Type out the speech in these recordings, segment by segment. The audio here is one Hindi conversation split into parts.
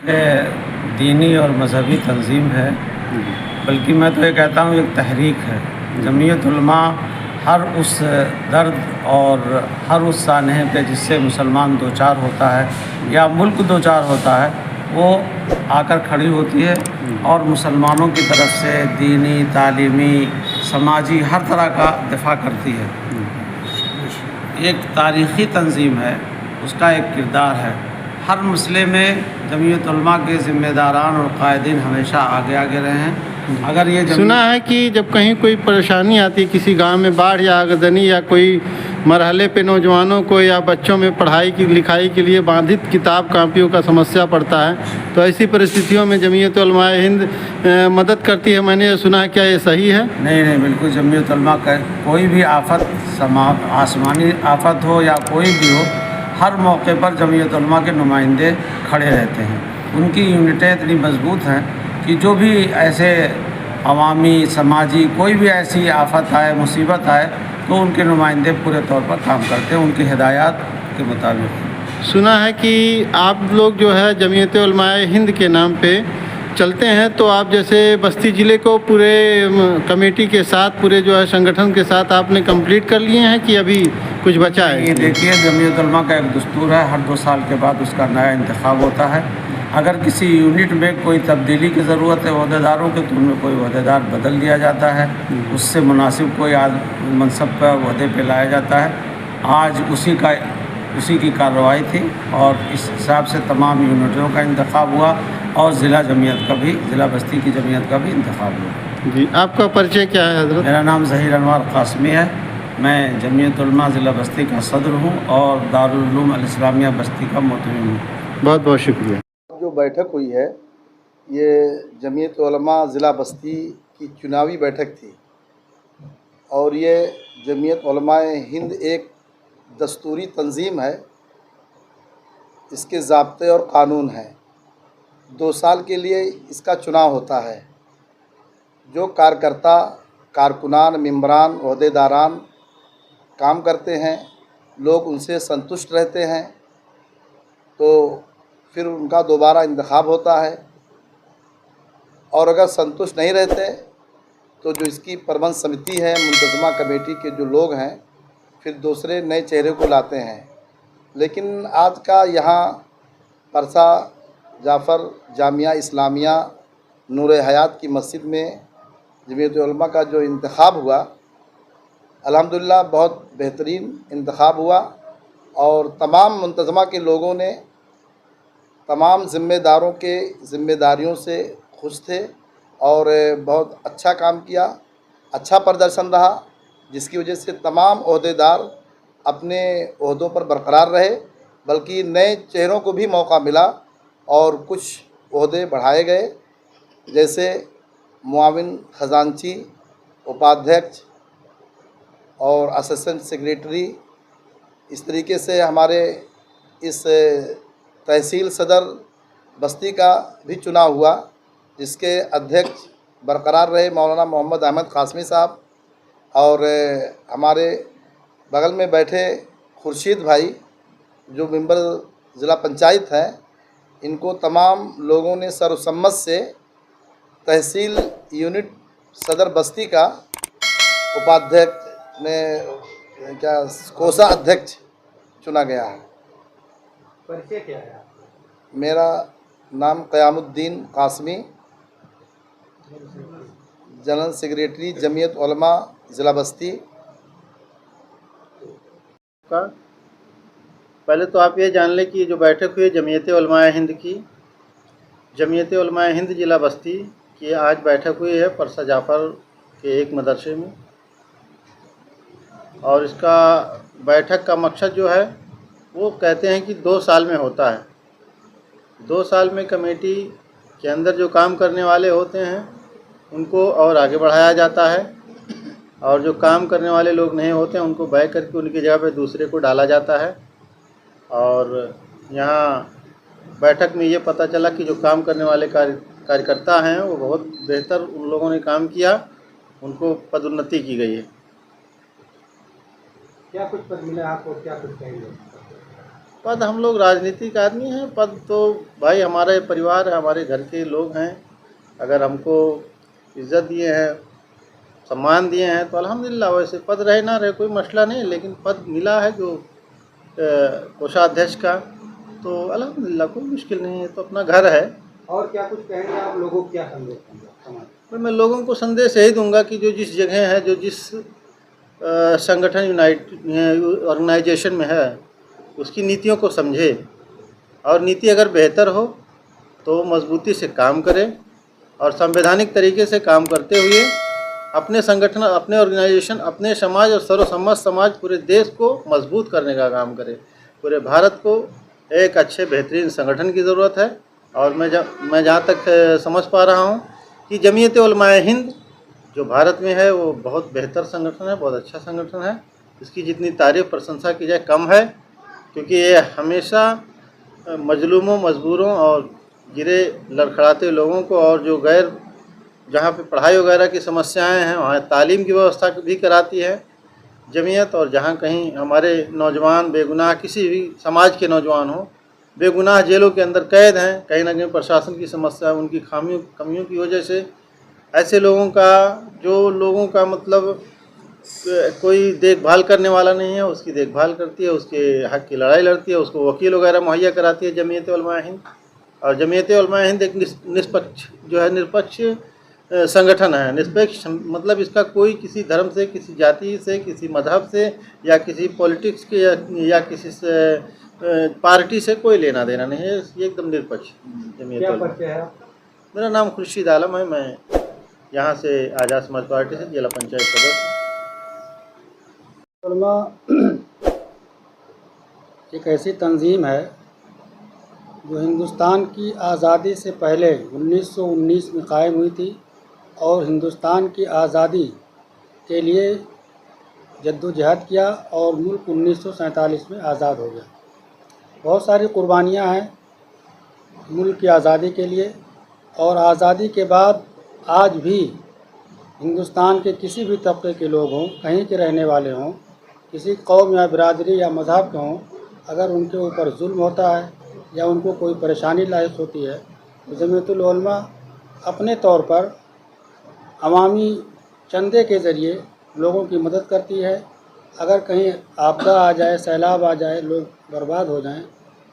दीनी और मज़हबी तंज़ीम है, बल्कि मैं तो ये कहता हूँ एक तहरीक है। जमीयत उलमा हर उस दर्द और हर उस सानहे पे जिससे मुसलमान दो चार होता है या मुल्क दो चार होता है, वो आकर खड़ी होती है और मुसलमानों की तरफ से दीनी, तालीमी, समाजी हर तरह का दिफ़ा करती है। एक तारीख़ी तंज़ीम है, उसका एक किरदार है। हर मसले में जमीयत उलमा के ज़िम्मेदारान और कायदीन हमेशा आगे आगे रहे हैं। अगर ये सुना है कि जब कहीं कोई परेशानी आती है, किसी गांव में बाढ़ या आगजनी या कोई मरहले पे नौजवानों को या बच्चों में पढ़ाई की लिखाई के लिए बाधित किताब कापियों का समस्या पड़ता है, तो ऐसी परिस्थितियों में जमीयत उलमाए हिंद मदद करती है। मैंने ये सुना है, क्या ये सही है? नहीं, बिल्कुल। जमीयत उलमा का कोई भी आफत, आसमानी आफत हो या कोई भी हो, हर मौके पर जमीयत उलमा के नुमाइंदे खड़े रहते हैं। उनकी यूनिटें इतनी मजबूत हैं कि जो भी ऐसे अवामी, समाजी कोई भी ऐसी आफत आए, मुसीबत आए, तो उनके नुमाइंदे पूरे तौर पर काम करते हैं उनकी हिदायत के मुताबिक। सुना है कि आप लोग जो है जमीयत उलमाए हिंद के नाम पे चलते हैं, तो आप जैसे बस्ती ज़िले को पूरे कमेटी के साथ, पूरे जो है संगठन के साथ आपने कंप्लीट कर लिए हैं कि अभी कुछ बचा है? ये देखिए, जमीयत उलमा का एक दस्तूर है, हर 2 साल के बाद उसका नया इंतखाब होता है। अगर किसी यूनिट में कोई तब्दीली की ज़रूरत है अहदेदारों के, तो उनमें कोई अहदेदार बदल दिया जाता है, उससे मुनासिब कोई मनसब का अहदे पे लाया जाता है। आज उसी की कार्रवाई थी और इस हिसाब से तमाम यूनिटों का इंतखाब हुआ और ज़िला बस्ती की जमीयत का भी इंतखाब हुआ। जी, आपका परिचय क्या है हज़रत? मेरा नाम ज़हीर अनवर कासमी है। मैं जमीयत उलमा ज़िला बस्ती का सदर हूँ और दारुल उलूम अल इस्लामिया बस्ती का मुतमिम हूँ। बहुत बहुत शुक्रिया। जो बैठक हुई है, ये जमीयत उलमा ज़िला बस्ती की चुनावी बैठक थी और ये जमीयत उलमाए हिंद एक दस्तूरी तंज़ीम है। इसके ज़ाब्ते और क़ानून हैं। 2 साल के लिए इसका चुनाव होता है। जो कार्यकर्ता, कारकुनान, मेंबरान, ओहदेदारान काम करते हैं, लोग उनसे संतुष्ट रहते हैं, तो फिर उनका दोबारा इंतखाब होता है। और अगर संतुष्ट नहीं रहते तो जो इसकी प्रबंध समिति है, मुंतज़मा कमेटी के जो लोग हैं, फिर दूसरे नए चेहरे को लाते हैं। लेकिन आज का यहाँ परसा जाफ़र जामिया इस्लामिया नूर हयात की मस्जिद में जमीयत उलमा का जो इंतखाब हुआ, अल्हम्दुलिल्लाह बहुत बेहतरीन इंतखाब हुआ और तमाम मुंतज़मा के लोगों ने तमाम ज़िम्मेदारों के ज़िम्मेदारियों से खुश थे और बहुत अच्छा काम किया, अच्छा प्रदर्शन रहा, जिसकी वजह से तमाम ओहदेदार अपने ओहदों पर बरकरार रहे, बल्कि नए चेहरों को भी मौका मिला और कुछ ओहदे बढ़ाए गए, जैसे मुआविन ख़ज़ानची, उपाध्यक्ष और असिस्टेंट सेक्रेटरी। इस तरीके से हमारे इस तहसील सदर बस्ती का भी चुनाव हुआ, जिसके अध्यक्ष बरकरार रहे मौलाना मोहम्मद अहमद कासमी साहब और हमारे बगल में बैठे खुर्शीद भाई जो मेंबर ज़िला पंचायत हैं, इनको तमाम लोगों ने सर्वसम्मत से तहसील यूनिट सदर बस्ती का उपाध्यक्ष ने कोषा अध्यक्ष चुना गया है। परिचय क्या है? मेरा नाम क़यामुद्दीन कासमी, जनरल सेक्रेटरी जमीयत उलमा ज़िला बस्ती। पहले तो आप ये जान लें कि जो बैठक हुई जमीयत उलमाए हिंद की, जमीयत उलमाए हिंद ज़िला बस्ती की आज बैठक हुई है परसा जाफ़र के एक मदरसे में, और इसका बैठक का मकसद जो है वो कहते हैं कि 2 साल में होता है। 2 साल में कमेटी के अंदर जो काम करने वाले होते हैं उनको और आगे बढ़ाया जाता है, और जो काम करने वाले लोग नहीं होते हैं उनको बैक करके उनकी जगह पे दूसरे को डाला जाता है। और यहाँ बैठक में ये पता चला कि जो काम करने वाले कार्यकर्ता हैं वो बहुत बेहतर उन लोगों ने काम किया, उनको पदोन्नति की गई है। क्या कुछ पद मिला आपको, क्या कुछ कहेंगे? पद हम लोग राजनीतिक आदमी हैं, पद तो भाई हमारे परिवार है, हमारे घर के लोग हैं। अगर हमको इज़्ज़त दिए हैं, सम्मान दिए हैं तो अल्हम्दुलिल्लाह। वैसे पद रहे ना रहे कोई मसला नहीं, लेकिन पद मिला है जो कोषाध्यक्ष का, तो अल्हम्दुलिल्लाह कोई मुश्किल नहीं है, तो अपना घर है। और क्या कुछ कहेंगे आप लोगों को, क्या संदेश देंगे समाज को? तो मैं लोगों को संदेश यही दूंगा कि जो जिस जगह है, जो जिस संगठन ऑर्गेनाइजेशन में है, उसकी नीतियों को समझे, और नीति अगर बेहतर हो तो मजबूती से काम करे, और संवैधानिक तरीके से काम करते हुए अपने संगठन, अपने ऑर्गेनाइजेशन, अपने समाज और सर्वसम्मत समाज, पूरे देश को मजबूत करने का काम करे। पूरे भारत को एक अच्छे बेहतरीन संगठन की ज़रूरत है। और मैं जहाँ तक समझ पा रहा हूँ कि जमीयत उलमाए हिंद जो भारत में है वो बहुत बेहतर संगठन है, बहुत अच्छा संगठन है। इसकी जितनी तारीफ़ प्रशंसा की जाए कम है, क्योंकि ये हमेशा मजलूमों, मजबूरों और गिरे लड़खड़ाते लोगों को, और जो गैर, जहाँ पे पढ़ाई वगैरह की समस्याएं हैं वहाँ तालीम की व्यवस्था भी कराती है जमीयत। और जहाँ कहीं हमारे नौजवान बेगुनाह, किसी भी समाज के नौजवान हो, बेगुनाह जेलों के अंदर कैद हैं, कहीं ना कहीं प्रशासन की समस्या, उनकी कमियों की वजह से ऐसे लोगों का मतलब कोई देखभाल करने वाला नहीं है, उसकी देखभाल करती है, उसके हक़ की लड़ाई लड़ती है, उसको वकील वगैरह मुहैया कराती है जमीयत उलमाए हिंद। और जमीयत उलमाए हिंद एक निष्पक्ष संगठन है। निष्पक्ष मतलब इसका कोई किसी धर्म से, किसी जाति से, किसी मजहब से, या किसी पॉलिटिक्स के या किसी पार्टी से कोई लेना देना नहीं है। ये एकदम निष्पक्ष जमीयत उलमाए। है? मेरा नाम खुर्शीद आलम है, मैं यहाँ से आज़ाद समाज पार्टी से जिला पंचायत सदस्य। उलमा एक ऐसी तंजीम है जो हिंदुस्तान की आज़ादी से पहले 1919 में कायम हुई थी, और हिंदुस्तान की आज़ादी के लिए जद्दोजहद किया, और मुल्क 1947 में आज़ाद हो गया। बहुत सारी कुर्बानियाँ हैं मुल्क की आज़ादी के लिए, और आज़ादी के बाद आज भी हिंदुस्तान के किसी भी तबके के लोग हों, कहीं के रहने वाले हों, किसी कौम या बिरादरी या मज़हब के हों, अगर उनके ऊपर जुल्म होता है या उनको कोई परेशानी लायक होती है तो जमीयतुल उलमा अपने तौर पर अवामी चंदे के ज़रिए लोगों की मदद करती है। अगर कहीं आपदा आ जाए, सैलाब आ जाए, लोग बर्बाद हो जाएं,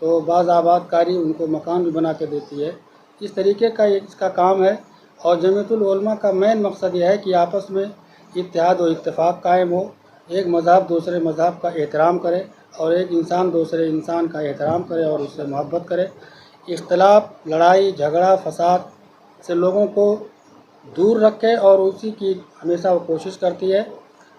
तो बाज़ आबादकारी उनको मकान भी बना के देती है। इस तरीके का इसका काम है। और जमीयतुल उलमा का मेन मकसद यह है कि आपस में इत्तेहाद और इत्तेफाक कायम हो, एक मज़हब दूसरे मज़हब का एहतराम करे, और एक इंसान दूसरे इंसान का एहतराम करे और उससे मोहब्बत करे। इख्तलाफ, लड़ाई झगड़ा, फसाद से लोगों को दूर रखे, और उसी की हमेशा वो कोशिश करती है।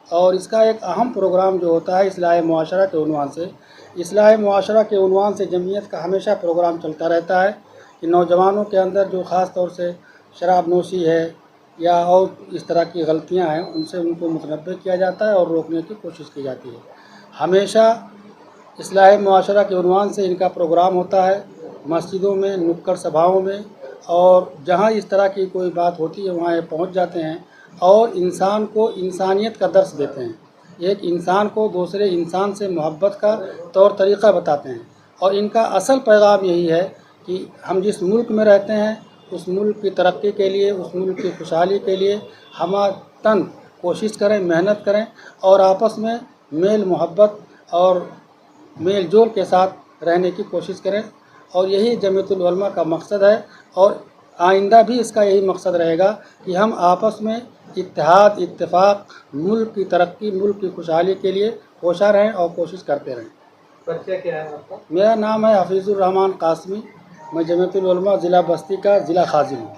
और इसका एक अहम प्रोग्राम जो होता है इस्लाह मुआशरा के उन्वान से, इस्लाह मुआशरा के उन्वान से जमीयत का हमेशा प्रोग्राम चलता रहता है कि नौजवानों के अंदर जो ख़ास तौर से शराब नोशी है या और इस तरह की गलतियां हैं, उनसे उनको मुतनब्बे किया जाता है और रोकने की कोशिश की जाती है। हमेशा इस्लाह मुआशरा के उन्वान से इनका प्रोग्राम होता है मस्जिदों में, नुक्कड़ सभाओं में, और जहां इस तरह की कोई बात होती है वहां ये पहुंच जाते हैं और इंसान को इंसानियत का दर्स देते हैं। एक इंसान को दूसरे इंसान से मोहब्बत का तौर तरीक़ा बताते हैं। और इनका असल पैगाम यही है कि हम जिस मुल्क में रहते हैं उस मुल्क की तरक्की के लिए, उस मुल्क की खुशहाली के लिए हम तन कोशिश करें, मेहनत करें, और आपस में मेल मोहब्बत और मेल जोल के साथ रहने की कोशिश करें। और यही जमीयतुल उलमा का मकसद है, और आइंदा भी इसका यही मकसद रहेगा कि हम आपस में इत्तेहाद, इत्तेफाक, मुल्क की तरक्की, मुल्क की खुशहाली के लिए कोशा रहें और कोशिश करते रहें। परिचय क्या है आपका? मेरा नाम है हफीज़ुर रहमान कासमी। मैं जमीयतुल उलमा ज़िला बस्ती का ज़िला खाज़िन हूँ।